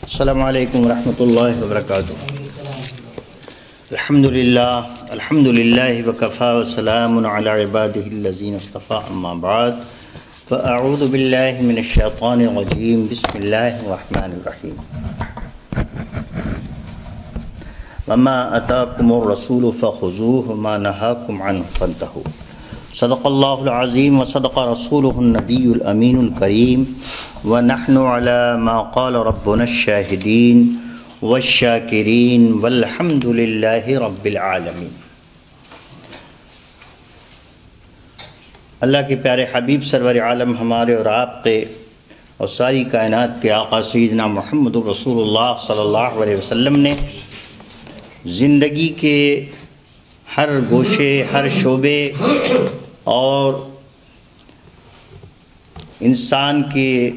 السلام علیکم ورحمۃ اللہ وبرکاتہ. الحمد للہ وکفا وسلام علی عبادہ الذین اصطفیٰ اما بعد فاعوذ باللہ من الشیطان الرجیم بسم اللہ الرحمن الرحیم. وما اتاکم الرسول فخذوہ وما نہاکم عنہ فانتہوا. صدق اللہ العظیم وصدق رسولہ النبی الامین الکریم ونحن علی ما قال ربنا الشاہدین والشاکرین والحمد للہ رب العالمین. اللہ کے پیارے حبیب سرور عالم ہمارے اور آپ کے اور ساری کائنات کے آقا سیدنا محمد رسول اللہ صلی اللہ علیہ وسلم نے زندگی کے ہر گوشے ہر شعبے اور انسان کے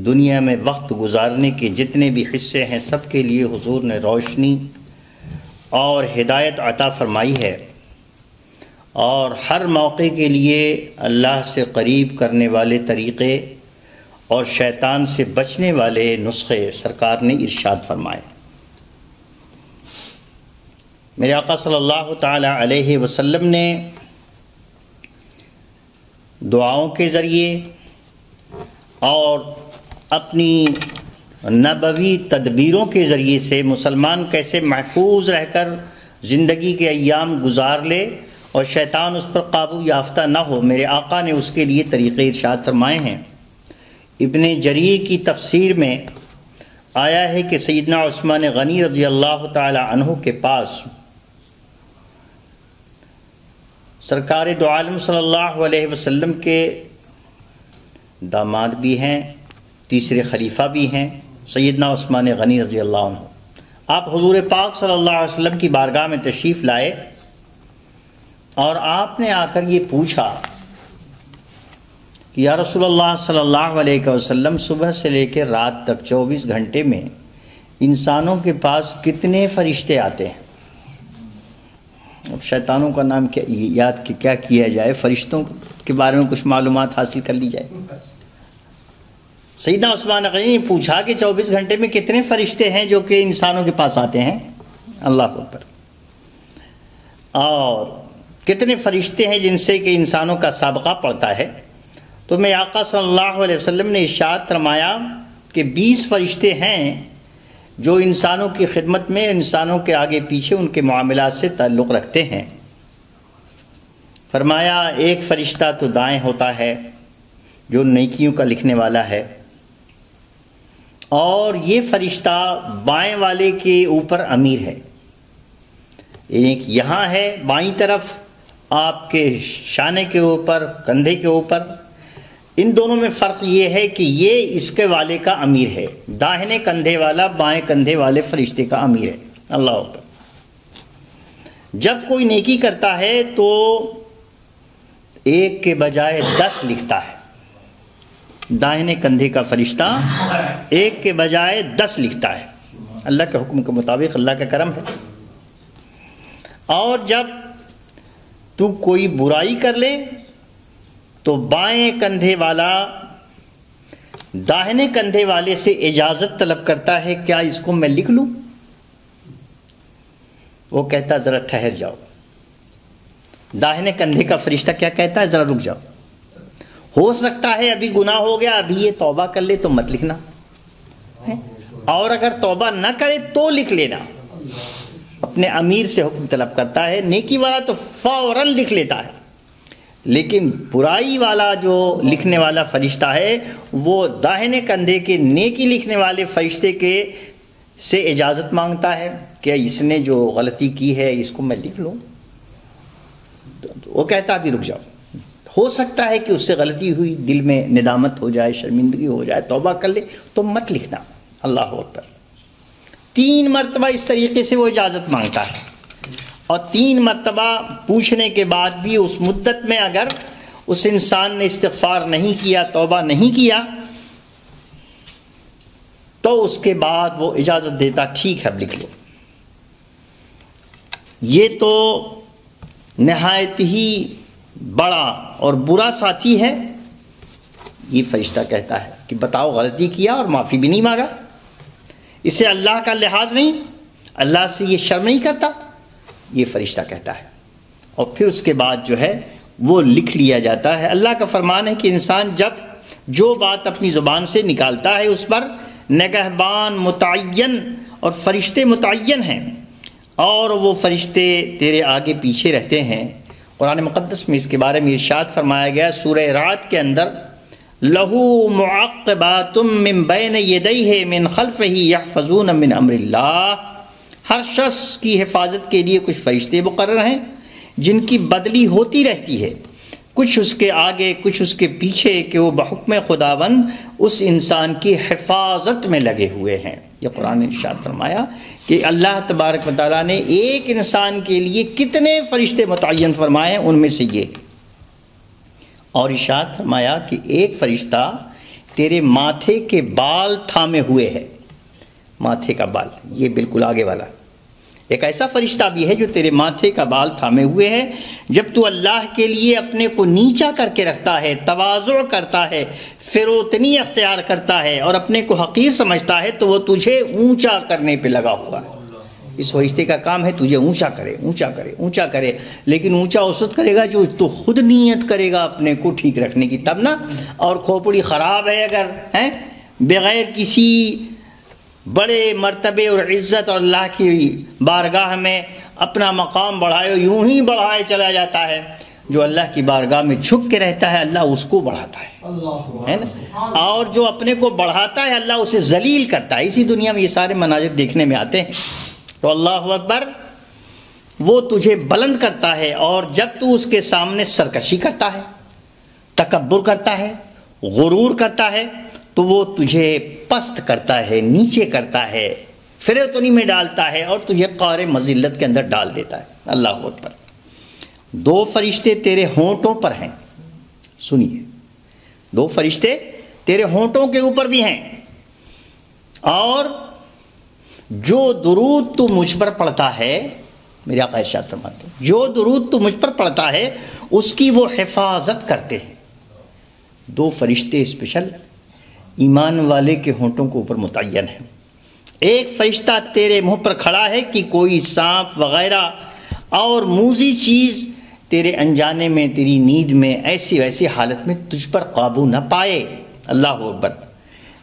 دنیا میں وقت گزارنے کے جتنے بھی حصے ہیں سب کے لیے حضور نے روشنی اور ہدایت عطا فرمائی ہے، اور ہر موقع کے لیے اللہ سے قریب کرنے والے طریقے اور شیطان سے بچنے والے نسخے سرکار نے ارشاد فرمائے. میرے آقا صلی اللہ تعالی علیہ وسلم نے دعاؤں کے ذریعے اور اپنی نبوی تدبیروں کے ذریعے سے مسلمان کیسے محفوظ رہ کر زندگی کے ایام گزار لے اور شیطان اس پر قابو یافتہ نہ ہو، میرے آقا نے اس کے لیے طریقے ارشاد فرمائے ہیں. ابن جریر کی تفسیر میں آیا ہے کہ سیدنا عثمان غنی رضی اللہ تعالی عنہ کے پاس سرکار دو عالم صلی اللہ علیہ وسلم کے داماد بھی ہیں، تیسرے خلیفہ بھی ہیں، سیدنا عثمان غنی رضی اللہ عنہ. آپ حضور پاک صلی اللہ علیہ وسلم کی بارگاہ میں تشریف لائے اور آپ نے آ کر یہ پوچھا کہ یا رسول اللہ صلی اللہ علیہ وسلم، صبح سے لے کے رات تک 24 گھنٹے میں انسانوں کے پاس کتنے فرشتے آتے ہیں؟ اب شیطانوں کا نام کیا کیا جائے، فرشتوں کے بارے میں کچھ معلومات حاصل کر لی جائے. سیدنا عثمان غنی نے پوچھا کہ 24 گھنٹے میں کتنے فرشتے ہیں جو کہ انسانوں کے پاس آتے ہیں؟ اللہ اکبر. اور کتنے فرشتے ہیں جن سے کہ انسانوں کا سابقہ پڑتا ہے؟ تو میں آقا صلی اللہ علیہ وسلم نے ارشاد فرمایا کہ 20 فرشتے ہیں جو انسانوں کی خدمت میں، انسانوں کے آگے پیچھے ان کے معاملات سے تعلق رکھتے ہیں. فرمایا ایک فرشتہ تو دائیں ہوتا ہے جو نیکیوں کا لکھنے والا ہے، اور یہ فرشتہ بائیں والے کے اوپر امیر ہے. ایک یہاں ہے بائیں طرف آپ کے شانے کے اوپر، کندھے کے اوپر. ان دونوں میں فرق یہ ہے کہ یہ اس کے والے کا امیر ہے، داہنے کندھے والا بائیں کندھے والے فرشتے کا امیر ہے. اللہ اکبر. جب کوئی نیکی کرتا ہے تو ایک کے بجائے 10 لکھتا ہے. داہنے کندھے کا فرشتہ ایک کے بجائے 10 لکھتا ہے. اللہ کے حکم کے مطابق، اللہ کا کرم ہے. اور جب تو کوئی برائی کر لے تو بائیں کندھے والا داہنے کندھے والے سے اجازت طلب کرتا ہے، کیا اس کو میں لکھ لوں؟ وہ کہتا ذرا ٹھہر جاؤ. داہنے کندھے کا فرشتہ کیا کہتا ہے؟ ذرا رک جاؤ، ہو سکتا ہے ابھی گناہ ہو گیا، ابھی یہ توبہ کر لے تو مت لکھنا، اور اگر توبہ نہ کرے تو لکھ لینا. اپنے امیر سے حکم طلب کرتا ہے. نیکی والا تو فوراً لکھ لیتا ہے، لیکن برائی والا جو لکھنے والا فرشتہ ہے وہ داہنے کندھے کے نیکی لکھنے والے فرشتے کے سے اجازت مانگتا ہے کہ اس نے جو غلطی کی ہے اس کو میں لکھ لوں. وہ کہتا بھی رک جاؤ، ہو سکتا ہے کہ اس سے غلطی ہوئی، دل میں ندامت ہو جائے، شرمندگی ہو جائے، توبہ کر لے تو مت لکھنا. اللہ اکبر. 3 مرتبہ اس طریقے سے وہ اجازت مانگتا ہے، اور 3 مرتبہ پوچھنے کے بعد بھی اس مدت میں اگر اس انسان نے استغفار نہیں کیا، توبہ نہیں کیا، تو اس کے بعد وہ اجازت دیتا، ٹھیک ہے اب لکھ لو. یہ تو نہایت ہی بڑا اور برا ساتھی ہے. یہ فرشتہ کہتا ہے کہ بتاؤ غلطی کیا اور معافی بھی نہیں مانگا. اسے اللہ کا لحاظ نہیں، اللہ سے یہ شرم نہیں کرتا؟ یہ فرشتہ کہتا ہے، اور پھر اس کے بعد جو ہے وہ لکھ لیا جاتا ہے۔ اللہ کا فرمان ہے کہ انسان جب جو بات اپنی زبان سے نکالتا ہے اس پر نگہبان متعین اور فرشتے متعین ہیں، اور وہ فرشتے تیرے آگے پیچھے رہتے ہیں۔ قرآن مقدس میں اس کے بارے میں ارشاد فرمایا گیا سورہ رعد کے اندر، لہو معقبات من بین یدیہ من خلفہ یحفظون من امر اللہ، ہر شخص کی حفاظت کے لیے کچھ فرشتے مقرر ہیں جن کی بدلی ہوتی رہتی ہے، کچھ اس کے آگے کچھ اس کے پیچھے، کہ وہ بحکم خداوند اس انسان کی حفاظت میں لگے ہوئے ہیں۔ یہ قرآن نے ارشاد فرمایا کہ اللہ تبارک و تعالیٰ نے ایک انسان کے لیے کتنے فرشتے متعین فرمائے ہیں، ان میں سے یہ، اور ارشاد فرمایا کہ ایک فرشتہ تیرے ماتھے کے بال تھامے ہوئے ہے۔ ماتھے کا بال، یہ بالکل آگے والا، ایک ایسا فرشتہ بھی ہے جو تیرے ماتھے کا بال تھامے ہوئے ہے۔ جب تو اللہ کے لیے اپنے کو نیچا کر کے رکھتا ہے، تواضع کرتا ہے، فروتنی اختیار کرتا ہے اور اپنے کو حقیر سمجھتا ہے، تو وہ تجھے اونچا کرنے پہ لگا ہوا ہے۔ اس فرشتے کا کام ہے تجھے اونچا کرے، اونچا کرے، اونچا کرے، لیکن اونچا اس وقت کرے گا جو تو خود نیت کرے گا اپنے کو ٹھیک رکھنے کی، تب نا۔ اور کھوپڑی خراب ہے اگر ہیں، بغیر کسی بڑے مرتبے اور عزت اور اللہ کی بارگاہ میں اپنا مقام بڑھائے، یوں ہی بڑھائے چلا جاتا ہے۔ جو اللہ کی بارگاہ میں جھک کے رہتا ہے اللہ اس کو بڑھاتا ہے نا، اور جو اپنے کو بڑھاتا ہے اللہ اسے ذلیل کرتا ہے۔ اسی دنیا میں یہ سارے مناظر دیکھنے میں آتے ہیں۔ تو اللہ اکبر، وہ تجھے بلند کرتا ہے، اور جب تو اس کے سامنے سرکشی کرتا ہے، تکبر کرتا ہے، غرور کرتا ہے، تو وہ تجھے پست کرتا ہے، نیچے کرتا ہے، فریتنی میں ڈالتا ہے، اور تجھے قعر مذلت کے اندر ڈال دیتا ہے۔ اللہ اکبر۔ دو فرشتے تیرے ہونٹوں پر ہیں، سنیے، دو فرشتے تیرے ہونٹوں کے اوپر بھی ہیں، اور جو درود تو مجھ پر پڑھتا ہے، میرے آقا ارشاد فرماتے ہیں، جو درود تو مجھ پر پڑھتا ہے اس کی وہ حفاظت کرتے ہیں۔ دو فرشتے اسپیشل ایمان والے کے ہونٹوں کے اوپر متعین ہیں۔ ایک فرشتہ تیرے منہ پر کھڑا ہے کہ کوئی سانپ وغیرہ اور موذی چیز تیرے انجانے میں، تیری نیند میں، ایسی ویسی حالت میں تجھ پر قابو نہ پائے۔ اللہ اکبر۔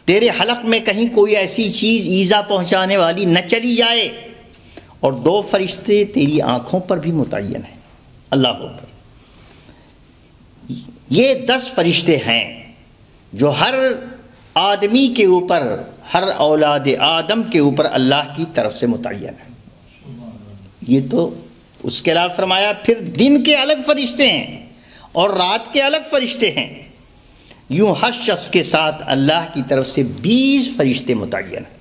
تیرے حلق میں کہیں کوئی ایسی چیز ایذا پہنچانے والی نہ چلی جائے۔ اور دو فرشتے تیری آنکھوں پر بھی متعین ہیں۔ اللہ اکبر۔ یہ 10 فرشتے ہیں جو ہر آدمی کے اوپر، ہر اولاد آدم کے اوپر اللہ کی طرف سے متعین ہے۔ یہ تو اس کے علاوہ فرمایا پھر دن کے الگ فرشتے ہیں اور رات کے الگ فرشتے ہیں۔ یوں ہر شخص کے ساتھ اللہ کی طرف سے 20 فرشتے متعین ہیں۔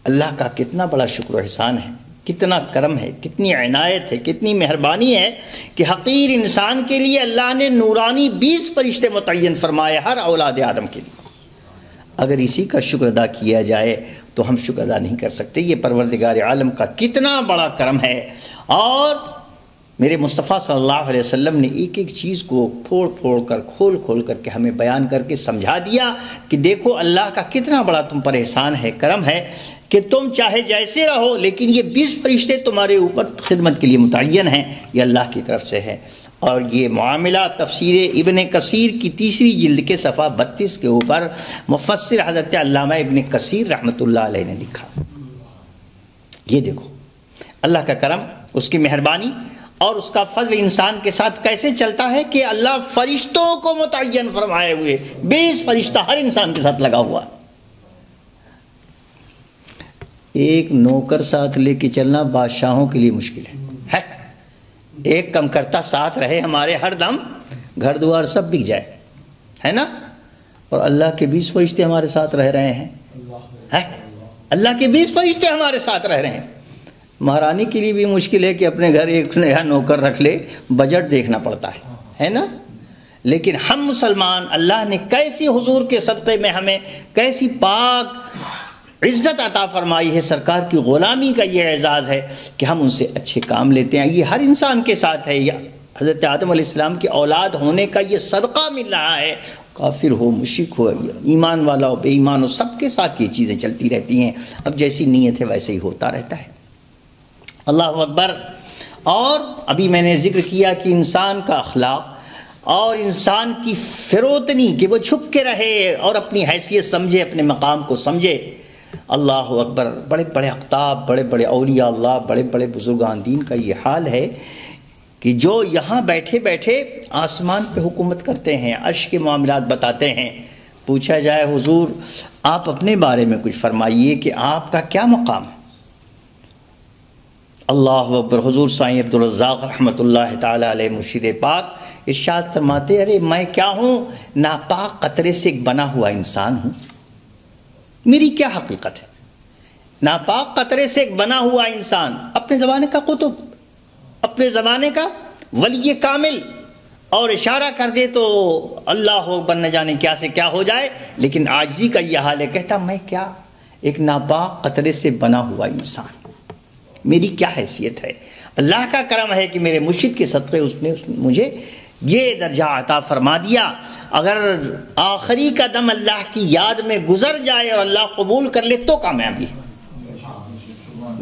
اللہ کا کتنا بڑا شکر و احسان ہے، کتنا کرم ہے، کتنی عنایت ہے، کتنی مہربانی ہے کہ حقیر انسان کے لیے اللہ نے نورانی 20 فرشتے متعین فرمائے ہر اولاد آدم کے لیے۔ اگر اسی کا شکر ادا کیا جائے تو ہم شکر ادا نہیں کر سکتے۔ یہ پروردگار عالم کا کتنا بڑا کرم ہے۔ اور میرے مصطفیٰ صلی اللہ علیہ وسلم نے ایک ایک چیز کو پھوڑ پھوڑ کر، کھول کھول کر کے ہمیں بیان کر کے سمجھا دیا کہ دیکھو اللہ کا کتنا بڑا تم پر احسان ہے، کرم ہے، کہ تم چاہے جیسے رہو لیکن یہ 20 فرشتے تمہارے اوپر خدمت کے لیے متعین ہیں، یہ اللہ کی طرف سے ہے۔ اور یہ معاملہ تفسیر ابن کثیر کی 3 جلد کے صفحہ 32 کے اوپر مفسر حضرت علامہ ابن کثیر رحمۃ اللہ علیہ نے لکھا۔ یہ دیکھو اللہ کا کرم، اس کی مہربانی اور اس کا فضل انسان کے ساتھ کیسے چلتا ہے کہ اللہ فرشتوں کو متعین فرمائے ہوئے 20 فرشتہ ہر انسان کے ساتھ لگا ہوا۔ ایک نوکر ساتھ لے کے چلنا بادشاہوں کے لیے مشکل ہے۔ ایک کم کرتا ساتھ رہے ہمارے ہر دم، گھر دوار سب بک جائے، ہے نا۔ اور اللہ کے 20 فرشتے ہمارے ساتھ رہ رہے ہیں، اللہ کے 20 فرشتے ہمارے ساتھ رہ رہے ہیں۔ مہارانی کے لیے بھی مشکل ہے کہ اپنے گھر ایک نیا نوکر رکھ لے، بجٹ دیکھنا پڑتا ہے نا۔ لیکن ہم مسلمان، اللہ نے کیسی حضور کے صدقے میں ہمیں کیسی پاک عزت عطا فرمائی ہے، سرکار کی غلامی کا یہ اعزاز ہے کہ ہم ان سے اچھے کام لیتے ہیں۔ یہ ہر انسان کے ساتھ ہے، یہ حضرت آدم علیہ السلام کی اولاد ہونے کا یہ صدقہ مل رہا ہے، کافر ہو، مشرک ہو، ایمان والا ہو، بے ایمان ہو، سب کے ساتھ یہ چیزیں چلتی رہتی ہیں. اب جیسی نیت ہے ویسے ہی ہوتا رہتا ہے. اللہ اکبر. اور ابھی میں نے ذکر کیا کہ انسان کا اخلاق اور انسان کی فروتنی کہ وہ چھپ کے رہے اور اپنی حیثیت سمجھے، اپنے مقام کو سمجھے. اللہ اکبر. بڑے بڑے اقطاب، بڑے بڑے اولیاء اللہ، بڑے بڑے بزرگان دین کا یہ حال ہے کہ جو یہاں بیٹھے بیٹھے آسمان پہ حکومت کرتے ہیں، عرش کے معاملات بتاتے ہیں. پوچھا جائے حضور آپ اپنے بارے میں کچھ فرمائیے کہ آپ کا کیا مقام ہے. اللہ اکبر. حضور سائیں عبدالرزاق رحمۃ اللہ تعالی علیہ مرشد پاک ارشاد فرماتے ارے میں کیا ہوں؟ ناپاک قطرے سے ایک بنا ہوا انسان ہوں. میری کیا حقیقت ہے؟ ناپاک قطرے سے ایک بنا ہوا انسان، اپنے زمانے کا قطب، اپنے زمانے کا ولی کامل، اور اشارہ کر دے تو اللہ اکبر نہ جانے کیا سے کیا ہو جائے. لیکن عاجزی کا یہ حال ہے، کہتا میں کیا، ایک ناپاک قطرے سے بنا ہوا انسان، میری کیا حیثیت ہے. اللہ کا کرم ہے کہ میرے مرشد کے صدقے اس نے مجھے یہ درجہ عطا فرما دیا. اگر آخری کا دم اللہ کی یاد میں گزر جائے اور اللہ قبول کر لے تو کامیابی ہے،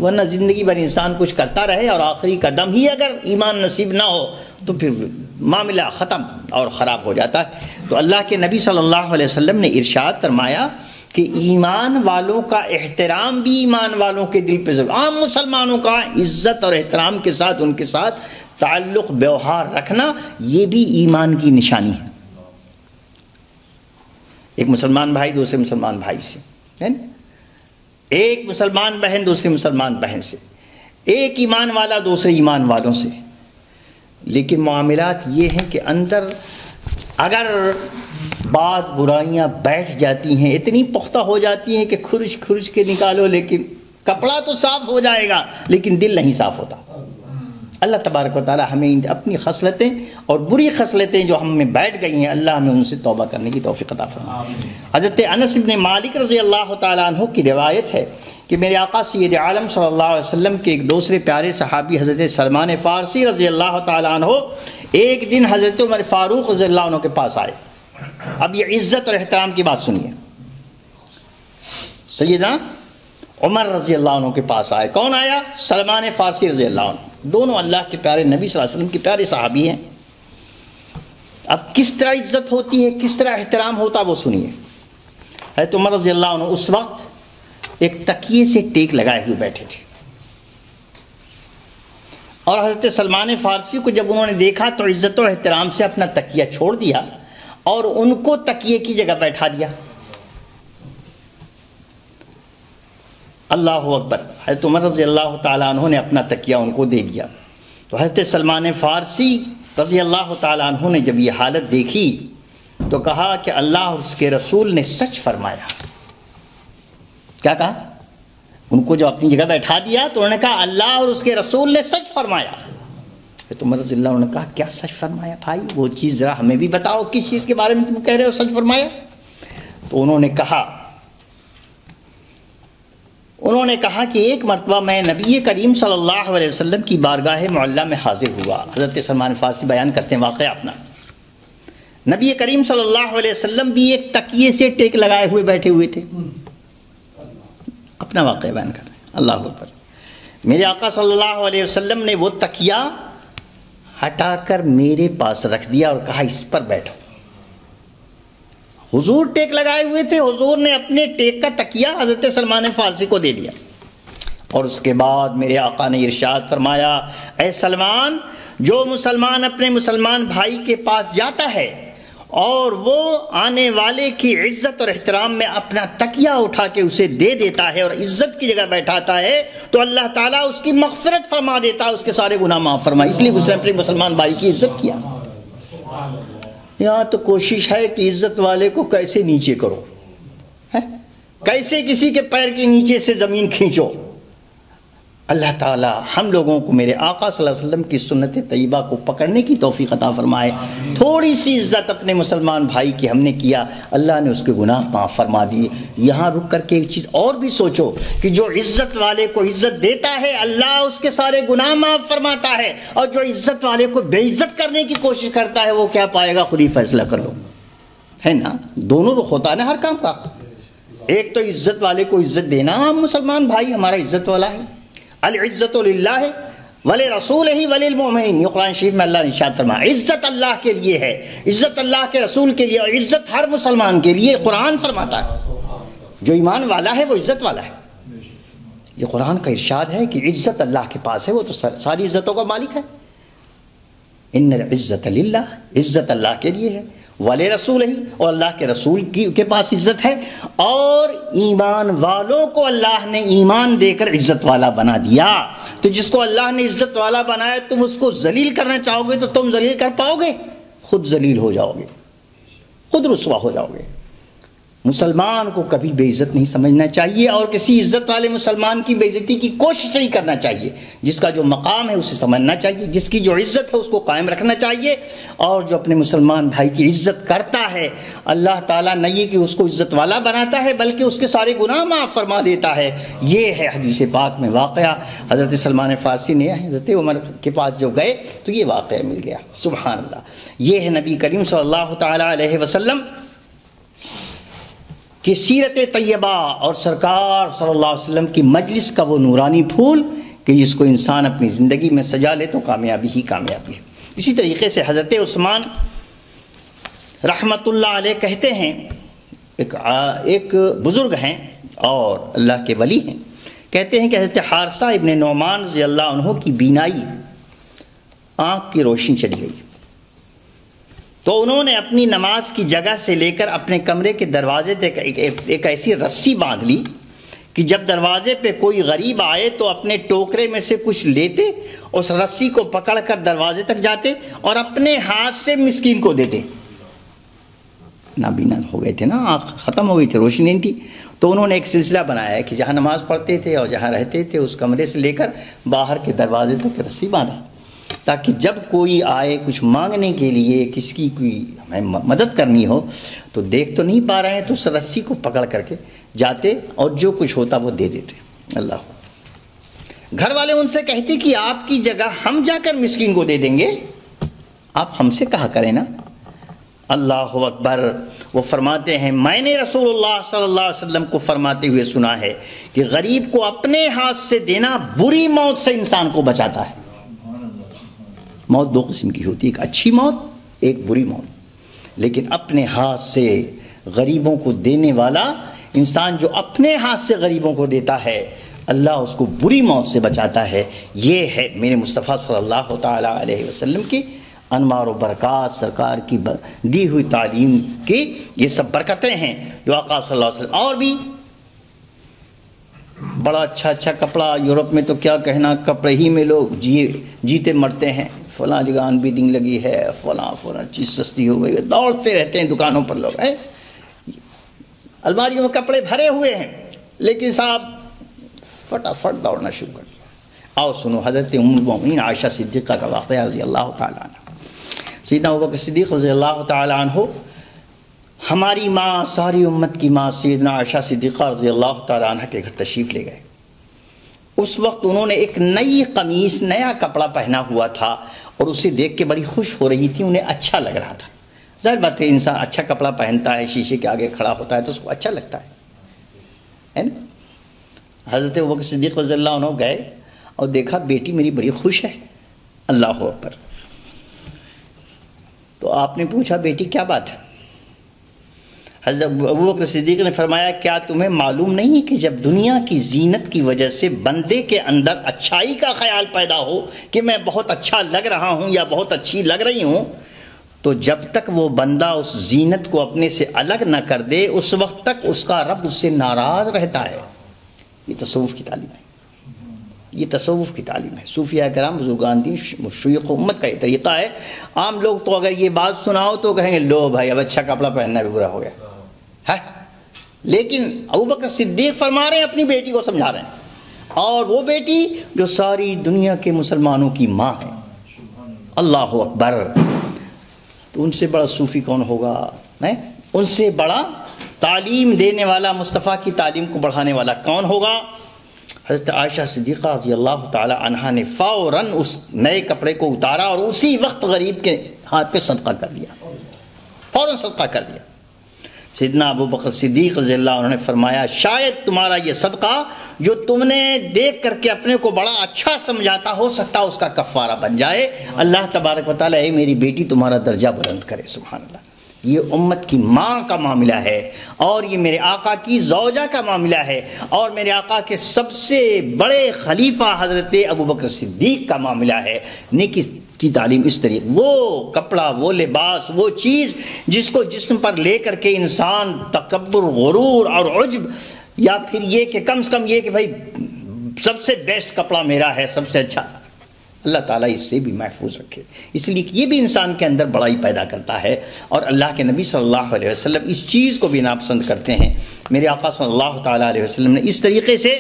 ورنہ زندگی بھر انسان کچھ کرتا رہے اور آخری کا دم ہی اگر ایمان نصیب نہ ہو تو پھر معاملہ ختم اور خراب ہو جاتا ہے. تو اللہ کے نبی صلی اللہ علیہ وسلم نے ارشاد فرمایا کہ ایمان والوں کا احترام بھی ایمان والوں کے دل پہ ضرور. عام مسلمانوں کا عزت اور احترام کے ساتھ ان کے ساتھ تعلق ویوہار رکھنا یہ بھی ایمان کی نشانی ہے. ایک مسلمان بھائی دوسرے مسلمان بھائی سے ہے نا، ایک مسلمان بہن دوسری مسلمان بہن سے، ایک ایمان والا دوسرے ایمان والوں سے. لیکن معاملات یہ ہیں کہ اندر اگر بات برائیاں بیٹھ جاتی ہیں، اتنی پختہ ہو جاتی ہیں کہ کھرچ کھرچ کے نکالو، لیکن کپڑا تو صاف ہو جائے گا لیکن دل نہیں صاف ہوتا. اللہ تبارک و تعالی ہمیں اپنی خصلتیں اور بری خصلتیں جو ہم میں بیٹھ گئی ہیں اللہ ہمیں ان سے توبہ کرنے کی توفیق عطا فرمائے. حضرت انس بن مالک رضی اللہ تعالیٰ عنہ کی روایت ہے کہ میرے آقا سید عالم صلی اللہ علیہ وسلم کے ایک دوسرے پیارے صحابی حضرت سلمان فارسی رضی اللہ تعالیٰ عنہ ایک دن حضرت عمر فاروق رضی اللہ عنہ کے پاس آئے. اب یہ عزت اور احترام کی بات سنیے. سیدنا عمر رضی اللہ عنہ کے پاس آئے. کون آیا؟ سلمان فارسی رضی اللہ عنہ. دونوں اللہ کے پیارے نبی صلی اللہ علیہ وسلم کے پیارے صحابی ہیں. اب کس طرح عزت ہوتی ہے، کس طرح احترام ہوتا وہ سنیے. حضرت عمر رضی اللہ عنہ اس وقت ایک تکیے سے ٹیک لگائے ہوئے بیٹھے تھے، اور حضرت سلمان فارسی کو جب انہوں نے دیکھا تو عزت و احترام سے اپنا تکیہ چھوڑ دیا اور ان کو تکیے کی جگہ بیٹھا دیا. اللہ اکبر. حضرت عمر رضی اللہ تعالیٰ عنہ نے اپنا تکیہ ان کو دے دیا. تو حضرت سلمان فارسی رضی اللہ تعالیٰ عنہ نے جب یہ حالت دیکھی تو کہا کہ اللہ اور اس کے رسول نے سچ فرمایا. کیا کہا؟ ان کو جو اپنی جگہ بیٹھا دیا تو انہوں نے کہا اللہ اور اس کے رسول نے سچ فرمایا. حضرت عمر رضی اللہ عنہ نے کہا کیا سچ فرمایا بھائی؟ وہ چیز ذرا ہمیں بھی بتاؤ، کس چیز کے بارے میں تم کہہ رہے ہو سچ فرمایا؟ تو انہوں نے کہا کہ ایک مرتبہ میں نبی کریم صلی اللہ علیہ وسلم کی بارگاہ معلیٰ میں حاضر ہوا. حضرت سلمان فارسی بیان کرتے ہیں واقعہ اپنا. نبی کریم صلی اللہ علیہ وسلم بھی ایک تکیے سے ٹیک لگائے ہوئے بیٹھے ہوئے تھے. اپنا واقعہ بیان کر رہے ہیں. اللہ اکبر. میرے آقا صلی اللہ علیہ وسلم نے وہ تکیہ ہٹا کر میرے پاس رکھ دیا اور کہا اس پر بیٹھو. حضور ٹیک لگائے ہوئے تھے، حضور نے اپنے ٹیک کا تکیہ حضرت سلمان فارسی کو دے دیا. اور اس کے بعد میرے آقا نے ارشاد فرمایا اے سلمان، جو مسلمان اپنے مسلمان بھائی کے پاس جاتا ہے اور وہ آنے والے کی عزت اور احترام میں اپنا تکیہ اٹھا کے اسے دے دیتا ہے اور عزت کی جگہ بیٹھاتا ہے تو اللہ تعالیٰ اس کی مغفرت فرما دیتا ہے، اس کے سارے گناہ معاف فرمائے. اس لیے اس نے اپنے مسلمان بھائی کی عزت کیا. یہاں تو کوشش ہے کہ عزت والے کو کیسے نیچے کرو، کیسے کسی کے پیر کے نیچے سے زمین کھینچو. اللہ تعالی ہم لوگوں کو میرے آقا صلی اللہ علیہ وسلم کی سنت طیبہ کو پکڑنے کی توفیق عطا فرمائے. تھوڑی سی عزت اپنے مسلمان بھائی کی ہم نے کیا، اللہ نے اس کے گناہ معاف فرما دیے. یہاں رک کر کے ایک چیز اور بھی سوچو کہ جو عزت والے کو عزت دیتا ہے اللہ اس کے سارے گناہ معاف فرماتا ہے، اور جو عزت والے کو بے عزت کرنے کی کوشش کرتا ہے وہ کیا پائے گا؟ خود ہی فیصلہ کر لو. ہے نا, دونوں رخ ہوتا ہے نا ہر کام کا. ایک تو عزت والے کو عزت دینا, ہم مسلمان بھائی ہمارا عزت والا ہے, العزت للہ ولرسولہ وللمؤمنین, یہ قرآن شریف میں اللہ نے ارشاد فرمایا عزت اللہ کے لیے ہے, عزت اللہ کے رسول کے لیے, اور عزت ہر مسلمان کے لیے. قرآن فرماتا ہے جو ایمان والا ہے وہ عزت والا ہے. یہ قرآن کا ارشاد ہے کہ عزت اللہ کے پاس ہے, وہ تو ساری عزتوں کا مالک ہے. ان العزت للہ, عزت اللہ کے لیے ہے, ولرسولہ, اور اللہ کے رسول کے پاس عزت ہے, اور ایمان والوں کو اللہ نے ایمان دے کر عزت والا بنا دیا. تو جس کو اللہ نے عزت والا بنایا, تم اس کو ذلیل کرنا چاہو گے تو تم ذلیل کر پاؤ گے؟ خود ذلیل ہو جاؤ گے, خود رسوا ہو جاؤ گے. مسلمان کو کبھی بے عزت نہیں سمجھنا چاہیے, اور کسی عزت والے مسلمان کی بے عزتی کی کوشش نہیں کرنا چاہیے. جس کا جو مقام ہے اسے سمجھنا چاہیے, جس کی جو عزت ہے اس کو قائم رکھنا چاہیے, اور جو اپنے مسلمان بھائی کی عزت کرتا ہے اللہ تعالیٰ نہ یہ کہ اس کو عزت والا بناتا ہے بلکہ اس کے سارے گناہ معاف فرما دیتا ہے. یہ ہے حدیث پاک میں واقعہ. حضرت سلمان فارسی نے حضرت عمر کے پاس جو گئے تو یہ واقعہ مل گیا. سبحان اللہ. یہ ہے نبی کریم صلی اللہ تعالیٰ علیہ وسلم کہ سیرت طیبہ اور سرکار صلی اللہ علیہ وسلم کی مجلس کا وہ نورانی پھول کہ جس کو انسان اپنی زندگی میں سجا لے تو کامیابی ہی کامیابی ہے. اسی طریقے سے حضرت عثمان رحمت اللہ علیہ کہتے ہیں, ایک بزرگ ہیں اور اللہ کے ولی ہیں, کہتے ہیں کہ حضرت حارثہ ابن نعمان رضی اللہ عنہ کی بینائی, آنکھ کی روشنی چلی گئی, تو انہوں نے اپنی نماز کی جگہ سے لے کر اپنے کمرے کے دروازے تک ایک ایسی رسی باندھ لی کہ جب دروازے پہ کوئی غریب آئے تو اپنے ٹوکرے میں سے کچھ لیتے, اس رسی کو پکڑ کر دروازے تک جاتے اور اپنے ہاتھ سے مسکین کو دیتے. نابینا ہو گئے تھے نا, آنکھ ختم ہو گئی تھی, روشنی نہیں تھی. تو انہوں نے ایک سلسلہ بنایا کہ جہاں نماز پڑھتے تھے اور جہاں رہتے تھے اس کمرے سے لے کر باہر کے دروازے تک رسی باندھا, تاکہ جب کوئی آئے کچھ مانگنے کے لیے, کسی کی کوئی ہمیں مدد کرنی ہو تو دیکھ تو نہیں پا رہے ہیں تو اس رسی کو پکڑ کر کے جاتے اور جو کچھ ہوتا وہ دے دیتے. اللہ. گھر والے ان سے کہتے کہ آپ کی جگہ ہم جا کر مسکین کو دے دیں گے, آپ ہم سے کہا کریں نا. اللہ اکبر. وہ فرماتے ہیں میں نے رسول اللہ صلی اللہ علیہ وسلم کو فرماتے ہوئے سنا ہے کہ غریب کو اپنے ہاتھ سے دینا بری موت سے انسان کو بچاتا ہے. موت دو قسم کی ہوتی ہے, ایک اچھی موت, ایک بری موت. لیکن اپنے ہاتھ سے غریبوں کو دینے والا انسان جو اپنے ہاتھ سے غریبوں کو دیتا ہے اللہ اس کو بری موت سے بچاتا ہے. یہ ہے میرے مصطفیٰ صلی اللہ تعالیٰ علیہ وسلم کی انوار و برکات, سرکار کی دی ہوئی تعلیم کی یہ سب برکتیں ہیں جو آقا صلی اللہ علیہ وسلم. اور بھی بڑا اچھا کپڑا, یورپ میں تو کیا کہنا, کپڑے ہی میں لوگ جیتے مرتے ہیں. فلاں جگہ ان بیدنگ لگی ہے, فلاں چیز سستی ہو گئی, دوڑتے رہتے ہیں دکانوں پر لوگ ہیں, الماریوں میں کپڑے بھرے ہوئے ہیں, لیکن صاحب فٹافٹ دوڑنا شروع کر دیا. آؤ سنو حضرت ام المؤمنین عائشہ صدیقہ کا واقعہ رضی اللہ تعالیٰ عنہ. سیدنا ابوبکر صدیق رضی اللہ تعالیٰ عنہ ہماری ماں, ساری امت کی ماں سیدنا عائشہ صدیقہ رضی اللہ تعالیٰ عنہ کے گھر تشریف لے گئے. اس وقت انہوں نے ایک نئی قمیص, نیا کپڑا پہنا ہوا تھا اور اسے دیکھ کے بڑی خوش ہو رہی تھی, انہیں اچھا لگ رہا تھا. ظاہر بات ہے انسان اچھا کپڑا پہنتا ہے, شیشے کے آگے کھڑا ہوتا ہے تو اس کو اچھا لگتا ہے نا. حضرت ابوبکر صدیق رضی اللہ عنہ گئے اور دیکھا بیٹی میری بڑی خوش ہے. اللہ اکبر. تو آپ نے پوچھا بیٹی کیا بات ہے؟ حضرت ابوبکر صدیق نے فرمایا کیا تمہیں معلوم نہیں کہ جب دنیا کی زینت کی وجہ سے بندے کے اندر اچھائی کا خیال پیدا ہو کہ میں بہت اچھا لگ رہا ہوں یا بہت اچھی لگ رہی ہوں, تو جب تک وہ بندہ اس زینت کو اپنے سے الگ نہ کر دے اس وقت تک اس کا رب اس سے ناراض رہتا ہے. یہ تصوف کی تعلیم ہے, یہ تصوف کی تعلیم ہے. صوفیاء کرام, بزرگان دین, شیوخ امت کا یہ طریقہ ہے. عام لوگ تو اگر یہ بات سناؤ تو کہیں گے لو بھائی اب اچھا کپڑا پہننا بھی برا ہو گیا ہے, لیکن ابوبکر صدیق فرما رہے ہیں, اپنی بیٹی کو سمجھا رہے ہیں, اور وہ بیٹی جو ساری دنیا کے مسلمانوں کی ماں ہے. اللہ اکبر. تو ان سے بڑا صوفی کون ہوگا, ان سے بڑا تعلیم دینے والا, مصطفیٰ کی تعلیم کو بڑھانے والا کون ہوگا؟ حضرت عائشہ صدیقہ رضی اللہ تعالی عنہا نے فوراً اس نئے کپڑے کو اتارا اور اسی وقت غریب کے ہاتھ پہ صدقہ کر دیا, فوراً صدقہ کر دیا. سیدنا ابو بکر صدیق رضی اللہ عنہ نے فرمایا شاید تمہارا یہ صدقہ جو تم نے دیکھ کر کے اپنے کو بڑا اچھا سمجھاتا ہو سکتا اس کا کفارہ بن جائے، اللہ تبارک و تعالیٰ اے میری بیٹی تمہارا درجہ بلند کرے۔ سبحان اللہ، یہ امت کی ماں کا معاملہ ہے، اور یہ میرے آقا کی زوجہ کا معاملہ ہے، اور میرے آقا کے سب سے بڑے خلیفہ حضرت ابو بکر صدیق کا معاملہ ہے۔ نیکی کی تعلیم اس طریقے، وہ کپڑا، وہ لباس، وہ چیز جس کو جسم پر لے کر کے انسان تکبر، غرور اور عجب، یا پھر یہ کہ کم سے کم یہ کہ بھائی سب سے بیسٹ کپڑا میرا ہے، سب سے اچھا، اللہ تعالیٰ اس سے بھی محفوظ رکھے۔ اس لیے کہ یہ بھی انسان کے اندر بڑائی پیدا کرتا ہے، اور اللہ کے نبی صلی اللہ علیہ وسلم اس چیز کو بھی ناپسند کرتے ہیں۔ میرے آقا صلی اللہ تعالیٰ علیہ وسلم نے اس طریقے سے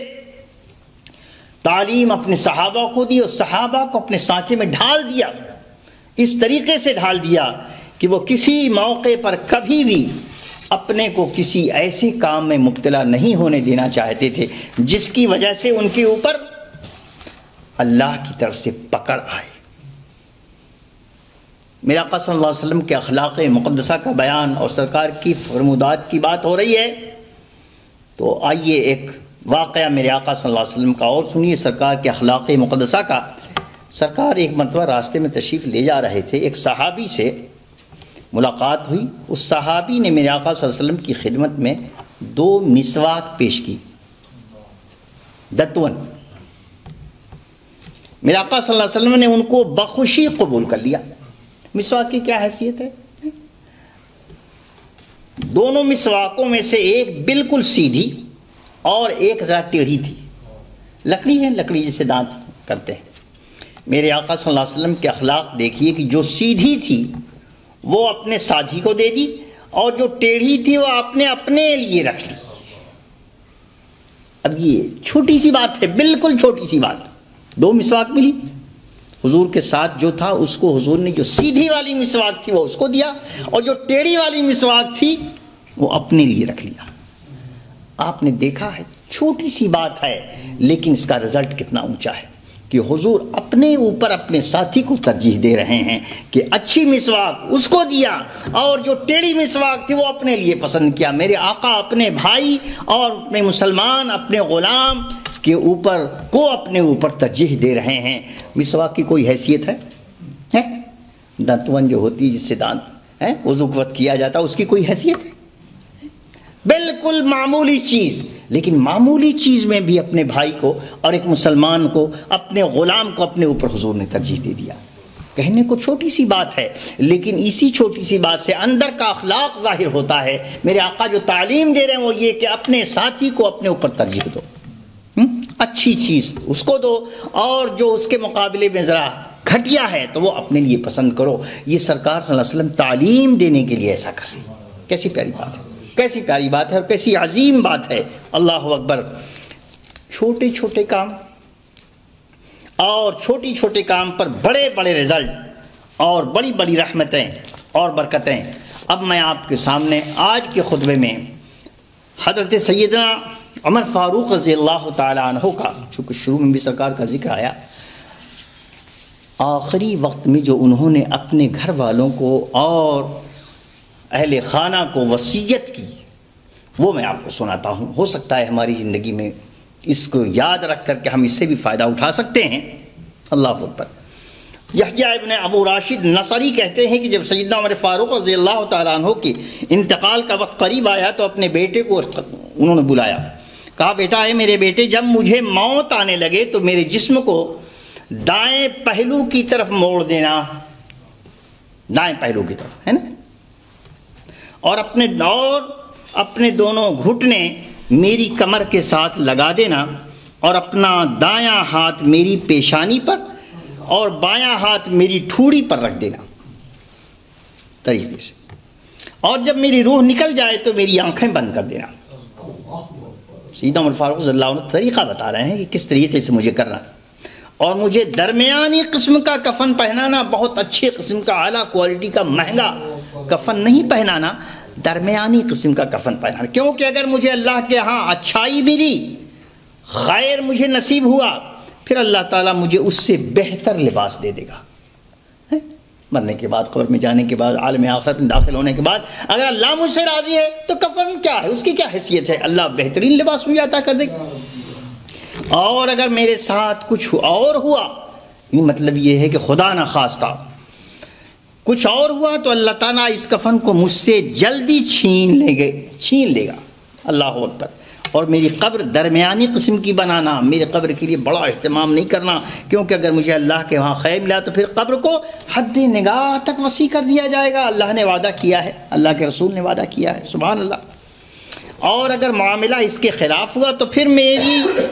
تعلیم اپنے صحابہ کو دی، اور صحابہ کو اپنے سانچے میں ڈھال دیا، اس طریقے سے ڈھال دیا کہ وہ کسی موقع پر کبھی بھی اپنے کو کسی ایسے کام میں مبتلا نہیں ہونے دینا چاہتے تھے جس کی وجہ سے ان کے اوپر اللہ کی طرف سے پکڑ آئے۔ میرے آقا صلی اللہ علیہ وسلم کے اخلاق مقدسہ کا بیان اور سرکار کی فرمودات کی بات ہو رہی ہے، تو آئیے ایک واقعہ میرے آقا صلی اللہ علیہ وسلم کا اور سنیے، سرکار کے اخلاق مقدسہ کا۔ سرکار ایک مرتبہ راستے میں تشریف لے جا رہے تھے، ایک صحابی سے ملاقات ہوئی، اس صحابی نے میرے آقا صلی اللہ علیہ وسلم کی خدمت میں 2 مسواک پیش کی، دتون۔ میرے آقا صلی اللہ علیہ وسلم نے ان کو بخوشی قبول کر لیا۔ مسواک کی کیا حیثیت ہے؟ دونوں مسواکوں میں سے ایک بالکل سیدھی اور ایک ذرا ٹیڑھی تھی، لکڑی ہے، لکڑی جسے دانت کرتے ہیں۔ میرے آقا صلی اللہ علیہ وسلم کے اخلاق دیکھیے کہ جو سیدھی تھی وہ اپنے ساتھی کو دے دی، اور جو ٹیڑھی تھی وہ اپنے لیے رکھ لی۔ اب یہ چھوٹی سی بات ہے، بالکل چھوٹی سی بات، 2 مسواک ملی، حضور کے ساتھ جو تھا اس کو حضور نے جو سیدھی والی مسواک تھی وہ اس کو دیا، اور جو ٹیڑھی والی مسواک تھی وہ اپنے لیے رکھ لیا۔ آپ نے دیکھا ہے چھوٹی سی بات ہے، لیکن اس کا رزلٹ کتنا اونچا ہے کہ حضور اپنے اوپر اپنے ساتھی کو ترجیح دے رہے ہیں کہ اچھی مسواک اس کو دیا، اور جو ٹیڑھی مسواک تھی وہ اپنے لیے پسند کیا۔ میرے آقا اپنے بھائی اور اپنے مسلمان، اپنے غلام کے اوپر کو اپنے اوپر ترجیح دے رہے ہیں۔ مسواک کی کوئی حیثیت ہے؟ دانتون جو ہوتی ہے جس سے دانت وضو کے وقت کیا جاتا ہے، اس کی کوئی حیثیت ہے؟ بالکل معمولی چیز، لیکن معمولی چیز میں بھی اپنے بھائی کو اور ایک مسلمان کو، اپنے غلام کو اپنے اوپر حضور نے ترجیح دے دیا۔ کہنے کو چھوٹی سی بات ہے، لیکن اسی چھوٹی سی بات سے اندر کا اخلاق ظاہر ہوتا ہے۔ میرے آقا جو تعلیم دے رہے ہیں وہ یہ کہ اپنے ساتھی کو اپنے اوپر ترجیح دو، اچھی چیز اس کو دو، اور جو اس کے مقابلے میں ذرا گھٹیا ہے تو وہ اپنے لیے پسند کرو۔ یہ سرکار صلی اللہ علیہ وسلم تعلیم دینے کے لیے ایسا کر رہے ہیں۔ کیسی پیاری بات ہے، کیسی پیاری بات ہے، اور کیسی عظیم بات ہے۔ اللہ اکبر۔ چھوٹے چھوٹے کام اور چھوٹی چھوٹے کام پر بڑے بڑے رزلٹ اور بڑی بڑی رحمتیں اور برکتیں۔ اب میں آپ کے سامنے آج کے خطبے میں حضرت سیدنا عمر فاروق رضی اللہ تعالی عنہ کا، چونکہ شروع میں بھی سرکار کا ذکر آیا، آخری وقت میں جو انہوں نے اپنے گھر والوں کو اور اہل خانہ کو وصیت کی، وہ میں آپ کو سناتا ہوں۔ ہو سکتا ہے ہماری زندگی میں اس کو یاد رکھ کر کے ہم اس سے بھی فائدہ اٹھا سکتے ہیں۔ اللہ اکبر۔ یحییٰ ابن ابو راشد نصری کہتے ہیں کہ جب سیدنا عمر فاروق رضی اللہ تعالیٰ عنہ کی انتقال کا وقت قریب آیا تو اپنے بیٹے کو انہوں نے بلایا، کہا بیٹا ہے میرے بیٹے، جب مجھے موت آنے لگے تو میرے جسم کو دائیں پہلو کی طرف موڑ دینا، دائیں پہلو کی طرف، ہے نا، اور اپنے دونوں گھٹنے میری کمر کے ساتھ لگا دینا، اور اپنا دایاں ہاتھ میری پیشانی پر اور بایاں ہاتھ میری ٹھوڑی پر رکھ دینا طریقے سے، اور جب میری روح نکل جائے تو میری آنکھیں بند کر دینا۔ سیدنا عمر فاروق رضی اللہ عنہ طریقہ بتا رہے ہیں کہ کس طریقے سے مجھے کرنا، اور مجھے درمیانی قسم کا کفن پہنانا، بہت اچھے قسم کا اعلیٰ کوالٹی کا مہنگا کفن نہیں پہنانا، درمیانی قسم کا کفن پہنانا، کیونکہ اگر مجھے اللہ کے ہاں اچھائی ملی، خیر مجھے نصیب ہوا، پھر اللہ تعالیٰ مجھے اس سے بہتر لباس دے دے گا۔ مرنے کے بعد، قبر میں جانے کے بعد، عالم آخرت میں داخل ہونے کے بعد اگر اللہ مجھ سے راضی ہے تو کفن کیا ہے، اس کی کیا حیثیت ہے؟ اللہ بہترین لباس مجھے عطا کر دے گا۔ اور اگر میرے ساتھ کچھ اور ہوا، یہ مطلب یہ ہے کہ خدا نہ خواستہ کچھ اور ہوا تو اللہ تعالیٰ اس کفن کو مجھ سے جلدی چھین لے گا۔ اللہ اکبر۔ اور میری قبر درمیانی قسم کی بنانا، میرے قبر کے لیے بڑا اہتمام نہیں کرنا، کیونکہ اگر مجھے اللہ کے وہاں خیر ملا تو پھر قبر کو حد نگاہ تک وسیع کر دیا جائے گا۔ اللہ نے وعدہ کیا ہے، اللہ کے رسول نے وعدہ کیا ہے، سبحان اللہ۔ اور اگر معاملہ اس کے خلاف ہوا تو پھر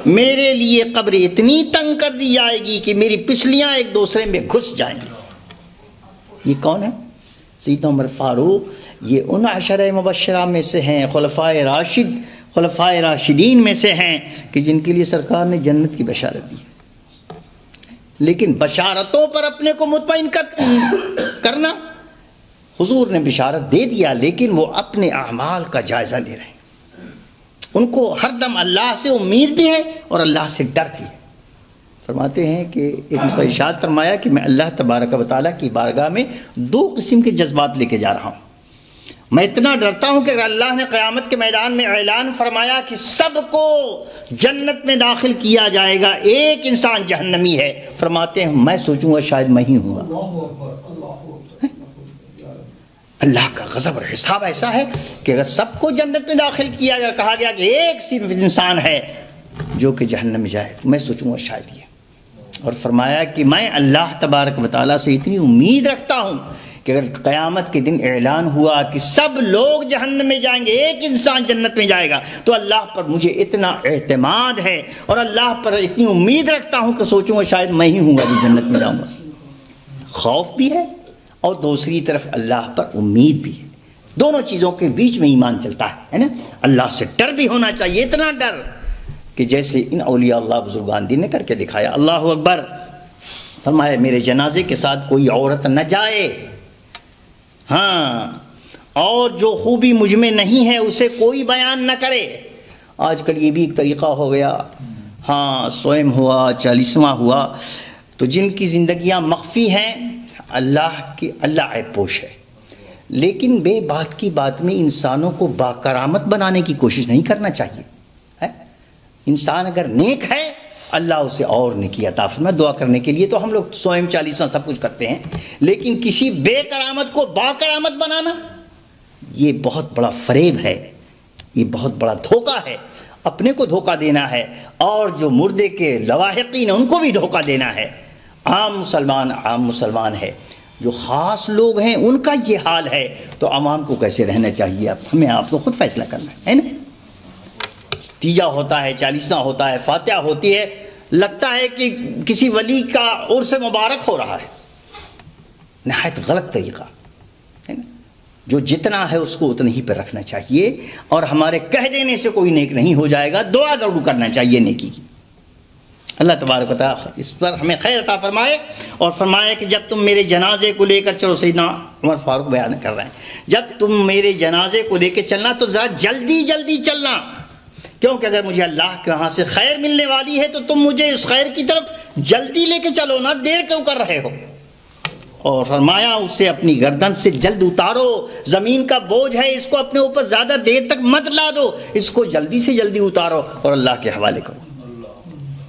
میرے لیے قبر اتنی تنگ کر دی جائے گی کہ میری پسلیاں ایک دوسرے میں گھس جائیں گی۔ یہ کون ہے؟ سیدنا عمر فاروق۔ یہ ان 10 مبشرہ میں سے ہیں، خلفائے راشدین میں سے ہیں کہ جن کے لیے سرکار نے جنت کی بشارت دی، لیکن بشارتوں پر اپنے کو مطمئن کرنا، حضور نے بشارت دے دیا لیکن وہ اپنے اعمال کا جائزہ لے رہے ہیں۔ ان کو ہر دم اللہ سے امید بھی ہے اور اللہ سے ڈر بھی ہے۔ فرماتے ہیں کہ ایک ارشاد فرمایا کہ میں اللہ تبارک و تعالیٰ کی بارگاہ میں 2 قسم کے جذبات لے کے جا رہا ہوں۔ میں اتنا ڈرتا ہوں کہ اگر اللہ نے قیامت کے میدان میں اعلان فرمایا کہ سب کو جنت میں داخل کیا جائے گا، ایک انسان جہنمی ہے، فرماتے ہیں میں سوچوں گا شاید میں ہی ہوں گا۔ اللہ کا غضب اور حساب ایسا ہے کہ اگر سب کو جنت میں داخل کیا جائے، کہا گیا کہ ایک صرف انسان ہے جو کہ جہنم میں جائے، تو میں سوچوں گا شاید یہ۔ اور فرمایا کہ میں اللہ تبارک و تعالیٰ سے اتنی امید رکھتا ہوں کہ اگر قیامت کے دن اعلان ہوا کہ سب لوگ جہنم میں جائیں گے، ایک انسان جنت میں جائے گا، تو اللہ پر مجھے اتنا اعتماد ہے اور اللہ پر اتنی امید رکھتا ہوں کہ سوچوں گا شاید میں ہی ہوں گا جو جنت میں جاؤں گا۔ خوف بھی ہے اور دوسری طرف اللہ پر امید بھی ہے، دونوں چیزوں کے بیچ میں ایمان چلتا ہے نا۔ اللہ سے ڈر بھی ہونا چاہیے، اتنا ڈر کہ جیسے ان اولیاء اللہ بزرگان دین نے کر کے دکھایا۔ اللہ اکبر۔ فرمایا میرے جنازے کے ساتھ کوئی عورت نہ جائے، ہاں، اور جو خوبی مجھ میں نہیں ہے اسے کوئی بیان نہ کرے۔ آج کل یہ بھی ایک طریقہ ہو گیا، ہاں، 100واں ہوا، 40واں ہوا، تو جن کی زندگیاں مخفی ہیں اللہ عیب پوش ہے، لیکن بے بات کی بات میں انسانوں کو باکرامت بنانے کی کوشش نہیں کرنا چاہیے۔ انسان اگر نیک ہے اللہ اسے اور نیکی عطا فرمائے۔ دعا کرنے کے لیے تو ہم لوگ 100واں 40واں سب کچھ کرتے ہیں، لیکن کسی بے کرامت کو با کرامت بنانا یہ بہت بڑا فریب ہے، یہ بہت بڑا دھوکہ ہے، اپنے کو دھوکہ دینا ہے اور جو مردے کے لواحقین ان کو بھی دھوکہ دینا ہے۔ عام مسلمان ہے، جو خاص لوگ ہیں ان کا یہ حال ہے، تو عوام کو کیسے رہنا چاہیے؟ ہمیں آپ کو خود فیصلہ کرنا ہے نا۔ تیجا ہوتا ہے، 40واں ہوتا ہے، فاتحہ ہوتی ہے، لگتا ہے کہ کسی ولی کا عرس مبارک ہو رہا ہے، نہایت غلط طریقہ ہے نا۔ جو جتنا ہے اس کو اتنا ہی پہ رکھنا چاہیے، اور ہمارے کہہ دینے سے کوئی نیک نہیں ہو جائے گا، دعا ضرور کرنا چاہیے نیکی کی۔ اللہ تبارک و تعالیٰ اس پر ہمیں خیر عطا فرمائے۔ اور فرمایا کہ جب تم میرے جنازے کو لے کر چلو، سیدنا عمر فاروق بیان کر رہے ہیں، جب تم میرے جنازے کو لے کے چلنا تو ذرا جلدی چلنا، کیونکہ اگر مجھے اللہ کے وہاں سے خیر ملنے والی ہے تو تم مجھے اس خیر کی طرف جلدی لے کے چلو نا، دیر کیوں کر رہے ہو؟ اور فرمایا اسے اپنی گردن سے جلد اتارو، زمین کا بوجھ ہے، اس کو اپنے اوپر زیادہ دیر تک مت لا دو، اس کو جلدی سے جلدی اتارو اور اللہ کے حوالے کرو۔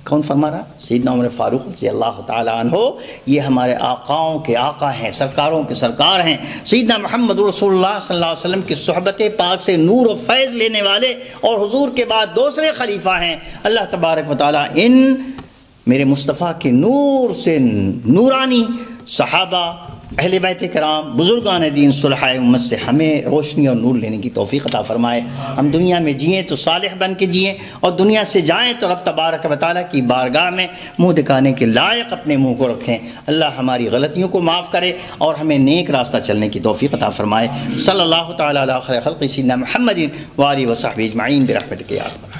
کون فرما رہا؟ سیدنا عمر فاروق رضی اللہ تعالی عنہ۔ یہ ہمارے آقاؤں کے آقا ہیں، سرکاروں کے سرکار ہیں، سیدنا محمد رسول اللہ صلی اللہ علیہ وسلم کی صحبت پاک سے نور و فیض لینے والے اور حضور کے بعد دوسرے خلیفہ ہیں۔ اللہ تبارک و تعالی ان میرے مصطفیٰ کے نور سے نورانی صحابہ، اہل بیت کرام، بزرگان دین، صلحاء امت سے ہمیں روشنی اور نور لینے کی توفیق عطا فرمائے۔ ہم دنیا میں جئیں تو صالح بن کے جئیں، اور دنیا سے جائیں تو رب تبارک و تعالیٰ کی بارگاہ میں منہ دکھانے کے لائق اپنے منہ کو رکھیں۔ اللہ ہماری غلطیوں کو معاف کرے اور ہمیں نیک راستہ چلنے کی توفیق عطا فرمائے۔ صلی اللہ تعالیٰ علی خیر خلق سیدنا محمد وآلہ وصحبہ اجمعین برحمتک یا ارحم الراحمین۔